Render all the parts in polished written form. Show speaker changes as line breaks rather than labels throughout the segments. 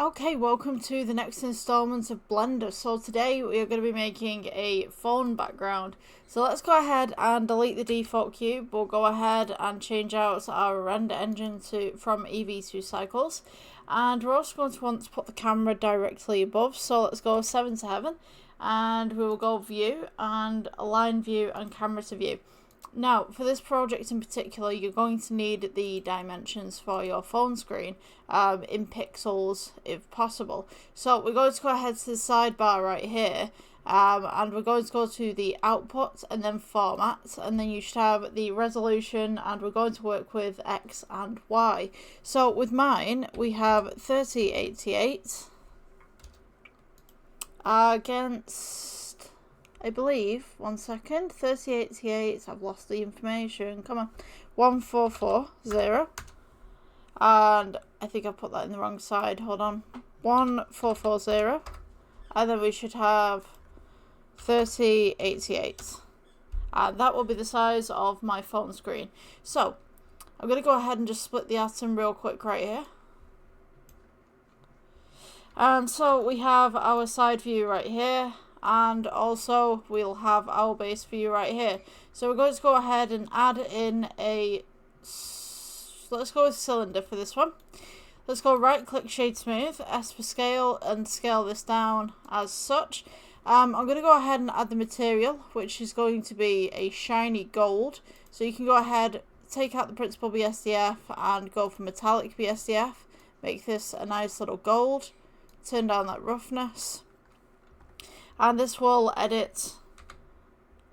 Okay, welcome to the next installment of Blender. So today we are going to be making a phone background. So let's go ahead and delete the default cube. We'll go ahead and change out our render engine from Eevee to cycles. And we're also going to want to put the camera directly above. So let's go 7 to heaven and we will go view and align view and camera to view. Now, for this project in particular, you're going to need the dimensions for your phone screen in pixels if possible. So we're going to go ahead to the sidebar right here and we're going to go to the output and then format, and then you should have the resolution, and we're going to work with X and Y. So with mine, we have 3088 against, I believe, 1 second, 3088, I've lost the information, come on, 1440, and I think I put that in the wrong side, hold on, 1440, and then we should have 3088, and that will be the size of my phone screen. So, I'm going to go ahead and just split the atom real quick right here. And so we have our side view right here, and also we'll have our base view right here. So we're going to go ahead and add in a, let's go with cylinder for this one. Let's go right click shade smooth, S for scale, and scale this down as such. I'm going to go ahead and add the material, which is going to be a shiny gold. So you can go ahead, take out the principal BSDF and go for metallic BSDF. Make this a nice little gold. Turn down that roughness. And this will edit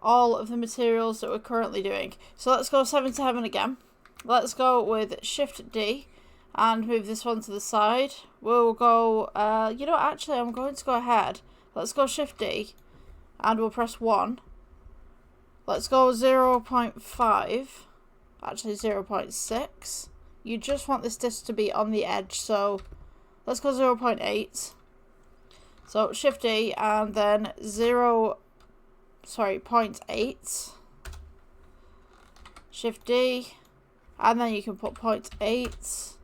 all of the materials that we're currently doing. So let's go 7 to heaven again. Let's go with Shift D and move this one to the side. We'll go, you know, actually I'm going to go ahead. Let's go Shift D and we'll press 1. Let's go 0.5, actually 0.6. You just want this disc to be on the edge, so let's go 0.8. So Shift D and then 0.8. Shift D and then you can put 0.8.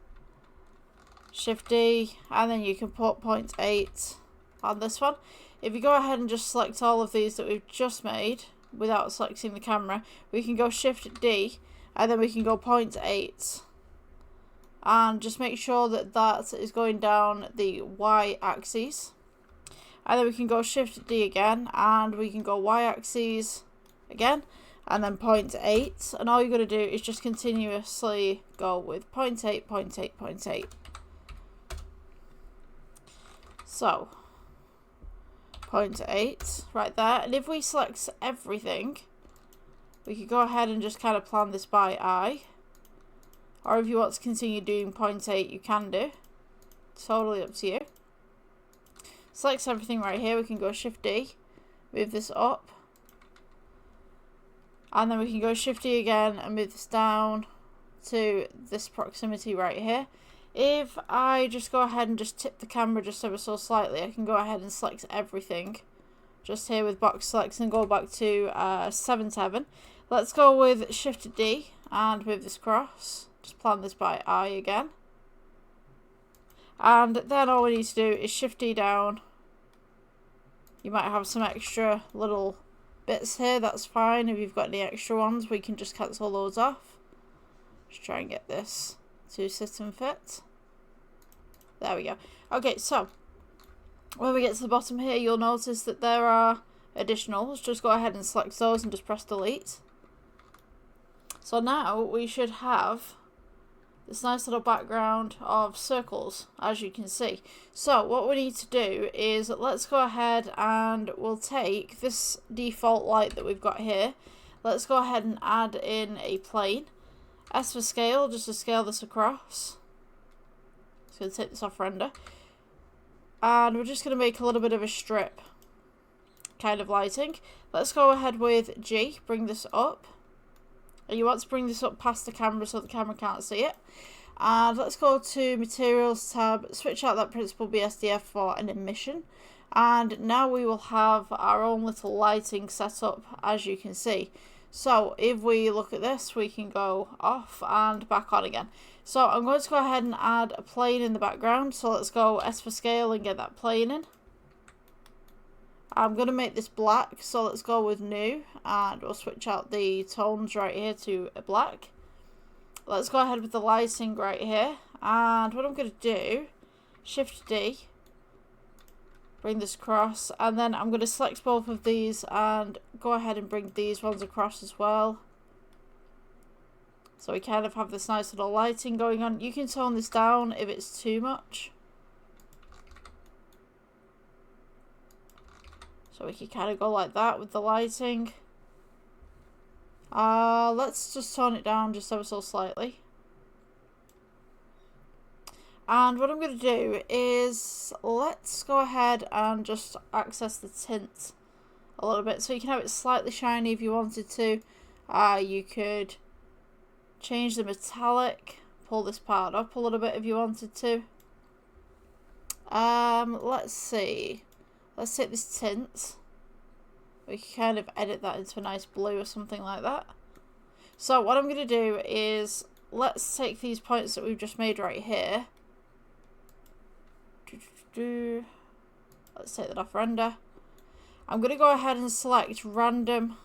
Shift D and then you can put 0.8 on this one. If you go ahead and just select all of these that we've just made without selecting the camera, we can go Shift D and then we can go 0.8. And just make sure that that is going down the Y axis. And then we can go Shift D again, and we can go Y axis again, and then 0.8. And all you're going to do is just continuously go with 0.8, 0.8, 0.8. So, 0.8 right there. And if we select everything, we could go ahead and just kind of plan this by eye. Or if you want to continue doing 0.8, you can do. Totally up to you. Select everything right here. We can go Shift D, move this up. And then we can go Shift D again and move this down to this proximity right here. If I just go ahead and just tip the camera just ever so slightly, I can go ahead and select everything. Just here with box selects and go back to 7 to heaven. Let's go with Shift D and move this across. Just plan this by eye again. And then all we need to do is Shift D down. You might have some extra little bits here, that's fine. If you've got any extra ones, we can just cancel those off. Just try and get this to sit and fit. There we go. Okay, so when we get to the bottom here, you'll notice that there are additionals. Just go ahead and select those and just press delete. So now we should have this nice little background of circles, as you can see. So what we need to do is, let's go ahead and we'll take this default light that we've got here. Let's go ahead and add in a plane. S for scale, just to scale this across. Just going to take this off render. And we're just going to make a little bit of a strip kind of lighting. Let's go ahead with G, bring this up. And you want to bring this up past the camera so the camera can't see it. And let's go to Materials tab, switch out that Principal BSDF for an emission. And now we will have our own little lighting set up, as you can see. So if we look at this, we can go off and back on again. So I'm going to go ahead and add a plane in the background. So let's go S for scale and get that plane in. I'm going to make this black, so let's go with new, and we'll switch out the tones right here to a black. Let's go ahead with the lighting right here, and what I'm going to do, Shift D, bring this across, and then I'm going to select both of these and go ahead and bring these ones across as well. So we kind of have this nice little lighting going on. You can tone this down if it's too much. So we can kind of go like that with the lighting. Let's just tone it down just ever so slightly. And what I'm going to do is, let's go ahead and just access the tint a little bit. So you can have it slightly shiny if you wanted to. You could change the metallic, pull this part up a little bit if you wanted to. Let's see. Let's take this tint. We can kind of edit that into a nice blue or something like that. So what I'm going to do is, let's take these points that we've just made right here. Let's take that off render. I'm going to go ahead and select random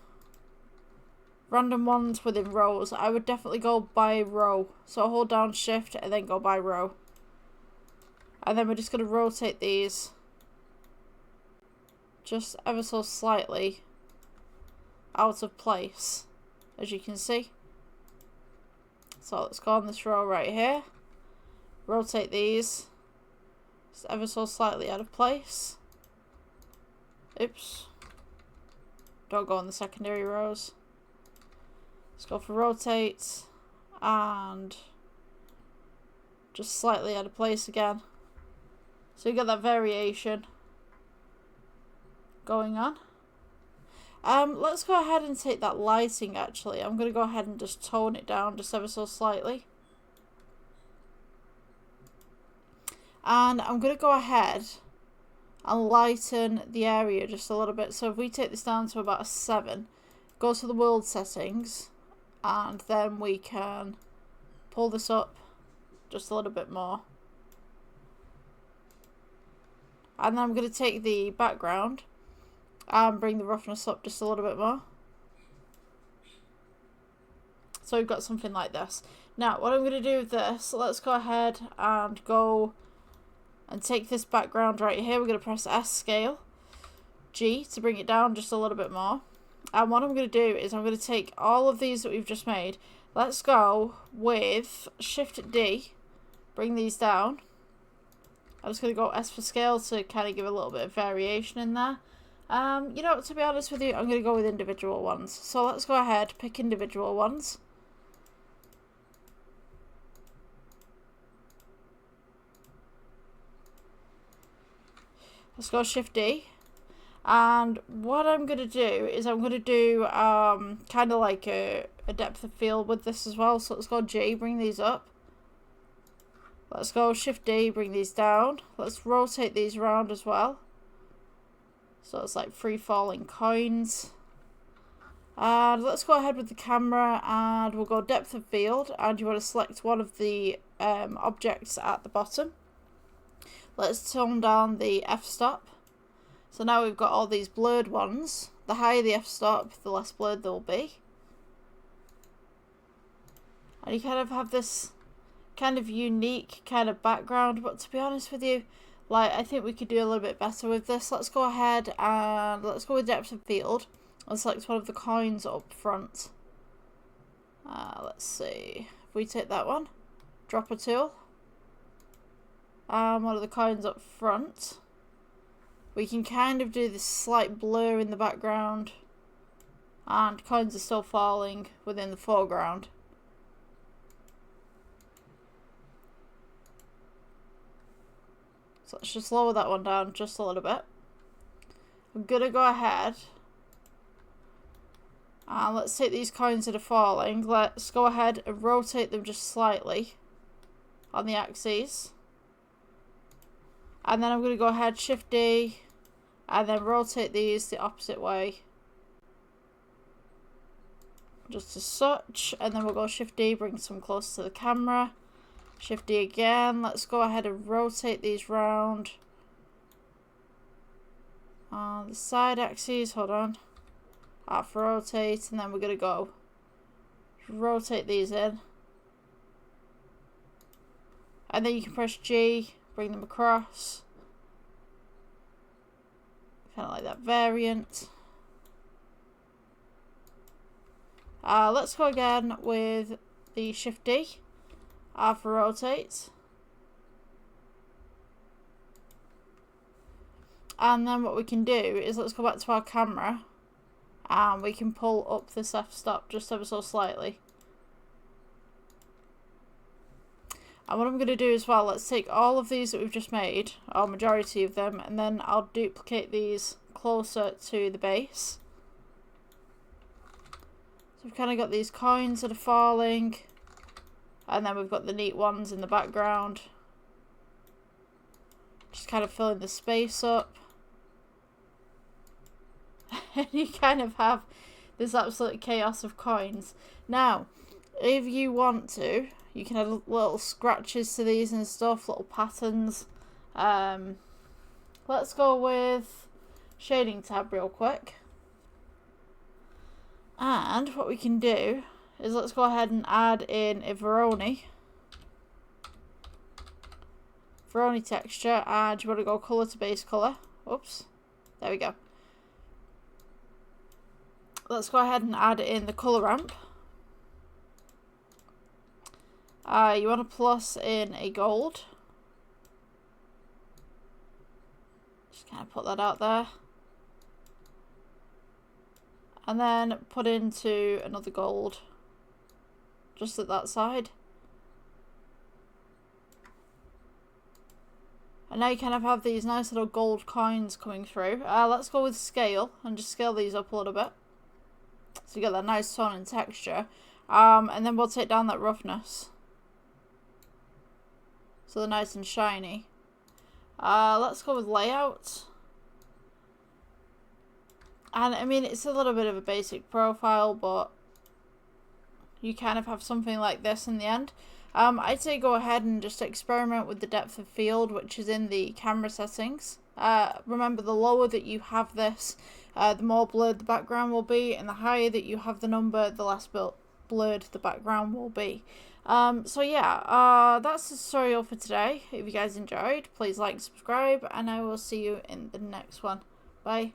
ones within rows. I would definitely go by row. So hold down shift and then go by row. And then we're just going to rotate these just ever so slightly out of place, as you can see. So let's go on this row right here, rotate these just ever so slightly out of place. Oops, don't go on the secondary rows. Let's go for rotate and just slightly out of place again, so you get that variation going on. Let's go ahead and take that lighting actually. I'm going to go ahead and just tone it down just ever so slightly. And I'm going to go ahead and lighten the area just a little bit. So if we take this down to about a 7, go to the world settings, and then we can pull this up just a little bit more. And then I'm going to take the background and bring the roughness up just a little bit more. So we've got something like this. Now what I'm going to do with this, let's go ahead and go and take this background right here. We're going to press S scale, G to bring it down just a little bit more. And what I'm going to do is I'm going to take all of these that we've just made. Let's go with Shift D, bring these down. I'm just going to go S for scale to kind of give a little bit of variation in there. You know, to be honest with you, I'm going to go with individual ones. So let's go ahead, pick individual ones. Let's go Shift D. And what I'm going to do is I'm going to do kind of like a depth of field with this as well. So let's go G, bring these up. Let's go Shift D, bring these down. Let's rotate these around as well. So it's like free falling coins. And let's go ahead with the camera and we'll go depth of field, and you want to select one of the objects at the bottom. Let's tone down the f-stop. So now we've got all these blurred ones. The higher the f-stop, the less blurred they'll be. And you kind of have this kind of unique kind of background, but to be honest with you, like, I think we could do a little bit better with this. Let's go ahead and let's go with depth of field and select one of the coins up front. Let's see, if we take that one, dropper tool, one of the coins up front, we can kind of do this slight blur in the background, and coins are still falling within the foreground. So let's just lower that one down just a little bit. I'm going to go ahead and let's take these coins that are falling. Let's go ahead and rotate them just slightly on the axes. And then I'm going to go ahead, Shift D, and then rotate these the opposite way. Just as such. And then we'll go Shift D, bring some close to the camera. Shift D again. Let's go ahead and rotate these round. On the side axes, hold on. Half rotate, and then we're going to go rotate these in. And then you can press G, bring them across. Kind of like that variant. Let's go again with the Shift D. Half rotate. And then what we can do is let's go back to our camera. And we can pull up this f-stop just ever so slightly. And what I'm going to do as well, let's take all of these that we've just made, or majority of them, and then I'll duplicate these closer to the base. So we've kind of got these coins that are falling, and then we've got the neat ones in the background. Just kind of filling the space up. And you kind of have this absolute chaos of coins. Now, if you want to, you can add little scratches to these and stuff, little patterns. Let's go with shading tab real quick. And what we can do is let's go ahead and add in a Veroni texture, and you want to go colour to base colour. Oops, there we go. Let's go ahead and add in the colour ramp. You want to plus in a gold. Just kind of put that out there. And then put into another gold. Just at that side. And now you kind of have these nice little gold coins coming through. Let's go with scale and just scale these up a little bit. So you get that nice tone and texture. And then we'll take down that roughness. So they're nice and shiny. Let's go with layout. And I mean, it's a little bit of a basic profile, but you kind of have something like this in the end. I'd say go ahead and just experiment with the depth of field, which is in the camera settings. Remember, the lower that you have this, the more blurred the background will be, and the higher that you have the number, the less blurred the background will be. So yeah, that's the tutorial for today. If you guys enjoyed, please like and subscribe, and I will see you in the next one. Bye.